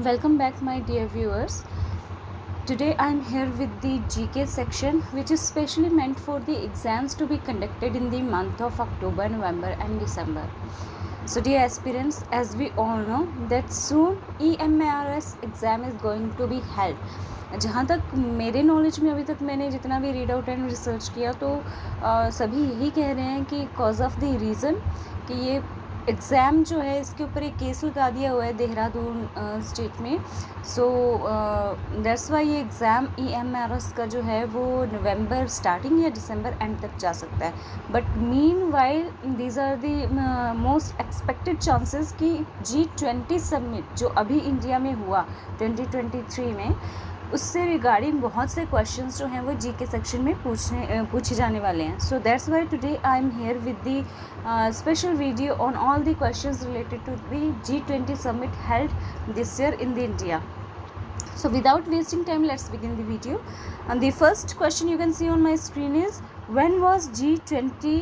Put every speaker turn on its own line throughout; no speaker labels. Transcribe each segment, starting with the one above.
Welcome back, my dear viewers. Today I am here with the GK section, which is specially meant for the exams to be conducted in the month of October, November, and December. So, dear aspirants, as we all know that soon EMRS exam is going to be held. जहाँ तक मेरे knowledge में अभी तक मैंने जितना भी read out and research किया तो सभी यही कह रहे हैं कि कॉज ऑफ द रीज़न कि ये एग्ज़ाम जो है इसके ऊपर एक केस लगा दिया हुआ है देहरादून स्टेट में. सो दैट्स वाई ये एग्ज़ाम EMRS का जो है वो नवंबर स्टार्टिंग या दिसंबर एंड तक जा सकता है. But meanwhile these are the most expected chances कि G20 समिट जो अभी इंडिया में हुआ 2023 में, उससे रिगार्डिंग बहुत से क्वेश्चंस जो हैं वो जीके सेक्शन में पूछे जाने वाले हैं. So that's why today I am here with the special video on all the questions related to the G20 summit held this year in the India. So without wasting time, let's begin the video. And the first question you can see on my screen is, when was G20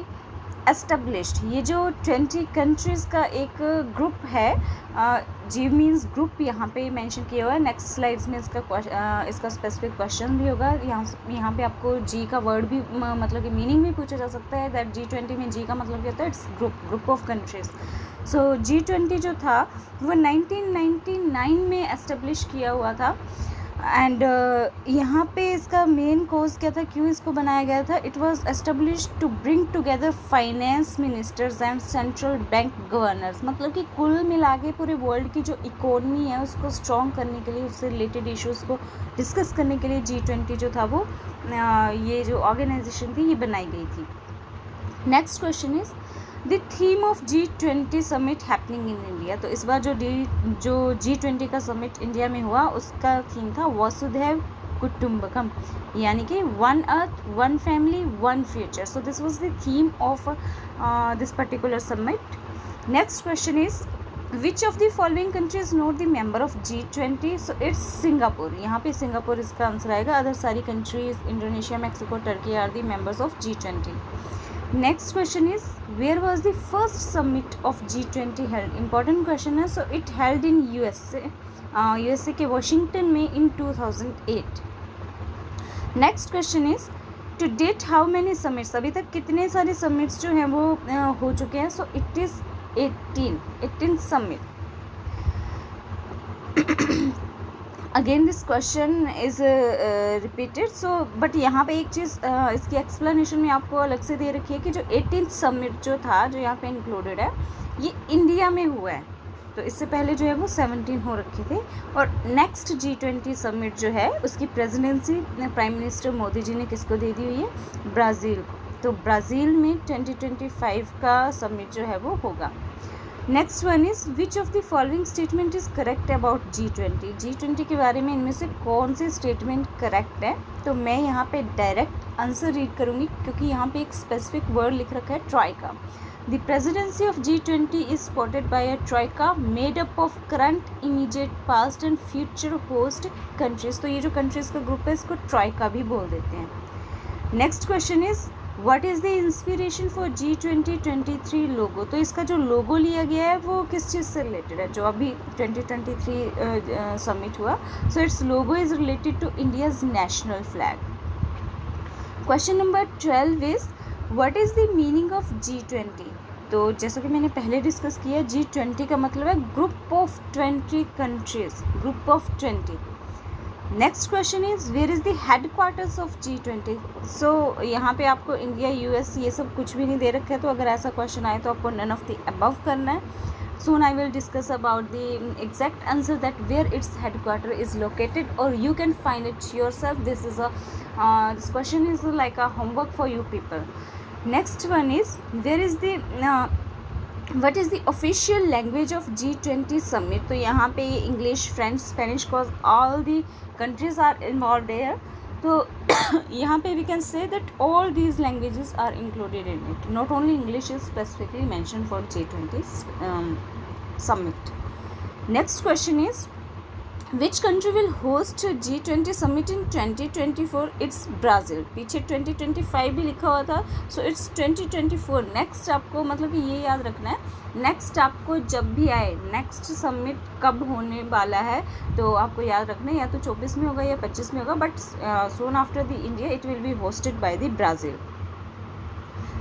established? ये जो 20 countries का एक group है, जी means group यहाँ पे mention किया हुआ है. नेक्स्ट स्लाइड्स में इसका स्पेसिफिक क्वेश्चन भी होगा. यहाँ पे आपको जी का वर्ड भी मतलब कि मीनिंग भी पूछा जा सकता है. दैट G20 में जी का मतलब क्या होता है? Its group of countries. So G20 जो था वो 1999 में एस्टेब्लिश किया हुआ था. एंड यहाँ पे इसका मेन कोज क्या था, क्यों इसको बनाया गया था? It was establish to bring together finance ministers and central bank governors. मतलब कि कुल मिला के पूरे वर्ल्ड की जो इकोनमी है उसको स्ट्रॉन्ग करने के लिए, उससे रिलेटेड इश्यूज़ को डिस्कस करने के लिए G20 जो था वो ये जो ऑर्गेनाइजेशन थी ये बनाई गई थी. Next question is the theme of G20 summit happening in India. तो इस बार जो G20 का समिट इंडिया में हुआ उसका थीम था वसुधैव कुटुंबकम, यानी कि one earth, one family, one future. So this was the theme of this particular summit. Next question is, which of the following country is not the member of G20? So it's Singapore. यहाँ पे Singapore इसका answer आएगा. Other सारी countries Indonesia, Mexico, Turkey are the members of G20. Next question is, where was the first summit of G20 held? Important question है. So it held in USA के Washington में in 2008. Next question is, to date how many summits? अभी तक कितने सारे summits जो हैं वो हो चुके हैं? So it is 18 summit. Again this question is repeated. So but यहाँ पे एक चीज़ इसकी एक्सप्लेनेशन में आपको अलग से दे रखी है कि जो 18th समिट जो था, जो यहाँ पे इंक्लूडेड है, ये इंडिया में हुआ है. तो इससे पहले जो है वो 17 हो रखे थे. और नेक्स्ट G20 समिट जो है उसकी presidency prime minister Modi ji ने किसको दे दी हुई है? ब्राज़ील को. तो ब्राज़ील में 2025 का समिट जो है वो होगा. Next one is, which of the following statement is correct about G20 के बारे में इनमें से कौन सी स्टेटमेंट करेक्ट है? तो मैं यहाँ पे डायरेक्ट आंसर रीड करूँगी क्योंकि यहाँ पे एक स्पेसिफिक वर्ड लिख रखा है, troika. The presidency of G20 is supported by a troika made up of current, immediate, past and future host countries. तो ये जो कंट्रीज़ का ग्रुप है इसको ट्राइका भी बोल देते हैं. Next question is, what is the inspiration for G2023 लोगो? तो इसका जो लोगो लिया गया है वो किस चीज़ से रिलेटेड है जो अभी 2023 समिट हुआ? So its logo is related to India's national flag. Question number 12 is, what is the meaning of G20? तो जैसा कि मैंने पहले डिस्कस किया, G20 का मतलब है group of 20 countries, group of 20. Next question is, where is the headquarters of G20? So यहाँ पे आपको इंडिया, US ये सब कुछ भी नहीं दे रखा है. तो अगर ऐसा क्वेश्चन आए तो आपको नन ऑफ द अबव करना है. Soon I will discuss about the exact answer that where its headquarter is located, or you can find it yourself. This question is like a homework for you people. Next one is, where is the what is the official language of G20 summit? तो यहाँ पे English, French, Spanish, cause all the countries are involved there. तो यहाँ पे we can say that all these languages are included in it. Not only English is specifically mentioned for G20 summit. Next question is, which country will host G20 summit in 2024? It's Brazil. पीछे 2025 भी लिखा हुआ था, so it's 2024। Next आपको मतलब कि ये याद रखना है, नेक्स्ट आपको जब भी आए नेक्स्ट समिट कब होने वाला है, तो आपको याद रखना है या तो 24 में होगा या 25 में होगा, but soon after the India it will be hosted by the Brazil.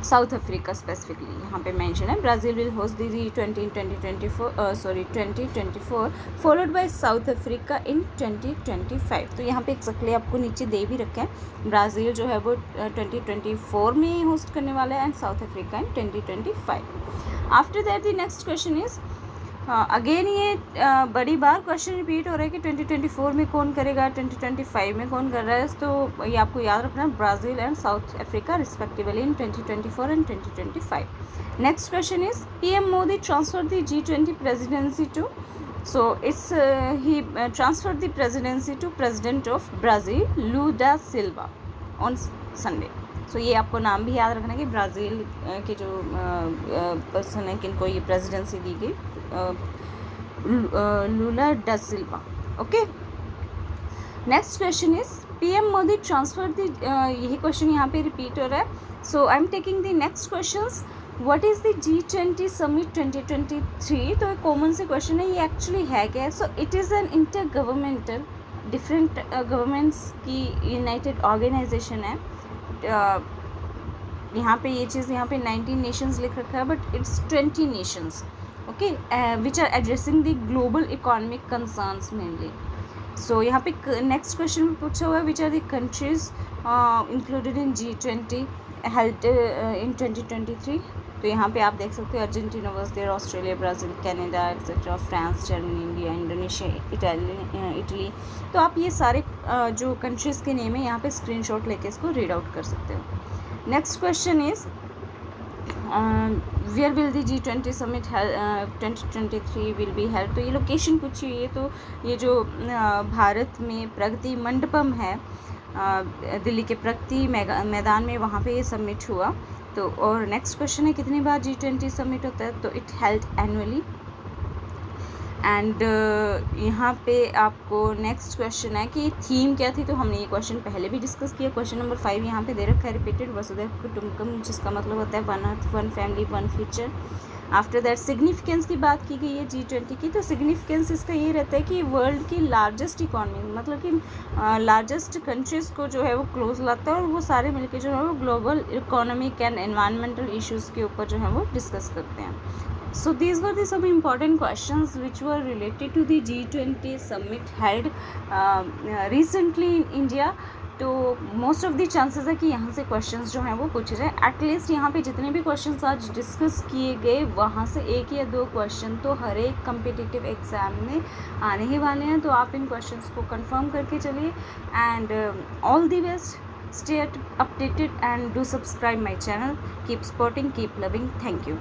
South Africa specifically यहाँ पे मेंशन है, Brazil will host the G20 in 2024 followed by south Africa in 2025। तो यहाँ पे एक्जैक्टली आपको नीचे दे भी रखे हैं, ब्राज़ील जो है वो 2024 में होस्ट करने वाला है and South Africa in 2025। After that the next question is, again ये बड़ी बार क्वेश्चन रिपीट हो रहा है कि 2024 में कौन करेगा, 2025 में कौन कर रहा है, तो ये आपको याद रखना है, Brazil and South Africa respectively in 2024 and 2025। Next question is, PM Modi transfer the G20 presidency to, so it's he transfer the presidency to president of Brazil Lula Silva on Sunday. So ये आपको नाम भी याद रखना है कि Brazil के जो पर्सन है किनको ये प्रेसिडेंसी दी गई, Lula da Silva. Okay, next question is, PM Modi transfer the, यही क्वेश्चन यहाँ पे रिपीट हो रहा है, so I am taking the next questions. What is the G20 summit 2023? तो एक कॉमन से क्वेश्चन है, ये एक्चुअली है क्या? So it is an inter governmental, different governments की यूनाइटेड ऑर्गेनाइजेशन है। यहाँ पे ये चीज़, यहाँ पे 19 नेशंस लिख रखा है, but it's 20 nations, okay, which are addressing the global economic concerns mainly. So यहाँ पे नेक्स्ट क्वेश्चन पूछा हुआ है, which are the countries included in G20 held in 2023? तो यहाँ पे आप देख सकते हो, Argentina was there, Australia, Brazil, Canada etcetera, France, Germany, India, Indonesia, Italy. तो आप ये सारे जो कंट्रीज़ के नेम है यहाँ पे स्क्रीनशॉट लेके इसको रीड आउट कर सकते हो। Next question is, where will the G20 summit 2023 will be held? तो ये लोकेशन पूछी हुई है, तो ये जो भारत में प्रगति मंडपम है, दिल्ली के प्रगति मैदान में, वहाँ पे ये समिट हुआ। तो और नेक्स्ट क्वेश्चन है, कितनी बार G20 समिट होता है? तो इट हेल्ड एनुअली। एंड यहाँ पे आपको नेक्स्ट क्वेश्चन है कि थीम क्या थी, तो हमने ये क्वेश्चन पहले भी डिस्कस किया। क्वेश्चन नंबर 5 यहाँ पे दे रखा है, रिपीटेड वसुधैव कुटुंबकम, जिसका मतलब होता है one earth, one family, one future. After that significance की बात की गई है G20 की, तो सिग्निफिकेंस इसका ये रहता है कि वर्ल्ड की लार्जेस्ट इकॉनमी, मतलब कि लार्जेस्ट कंट्रीज़ को जो है वो क्लोज लाता है, और वो सारे मिलकर जो है वो global economic and environmental issues के ऊपर जो है वो डिस्कस करते हैं। So these were the some important questions which were related to the G20 summit held recently in India. तो मोस्ट ऑफ द चांसेस है कि यहाँ से क्वेश्चंस जो हैं वो पूछे जाए। एटलीस्ट यहाँ पे जितने भी क्वेश्चंस आज डिस्कस किए गए, वहाँ से 1 या 2 क्वेश्चन तो हर एक कम्पिटिटिव एग्ज़ाम में आने ही वाले हैं। तो आप इन क्वेश्चंस को कंफर्म करके चलिए, and all the best, stay updated and do subscribe my channel. Keep supporting, keep loving. Thank you.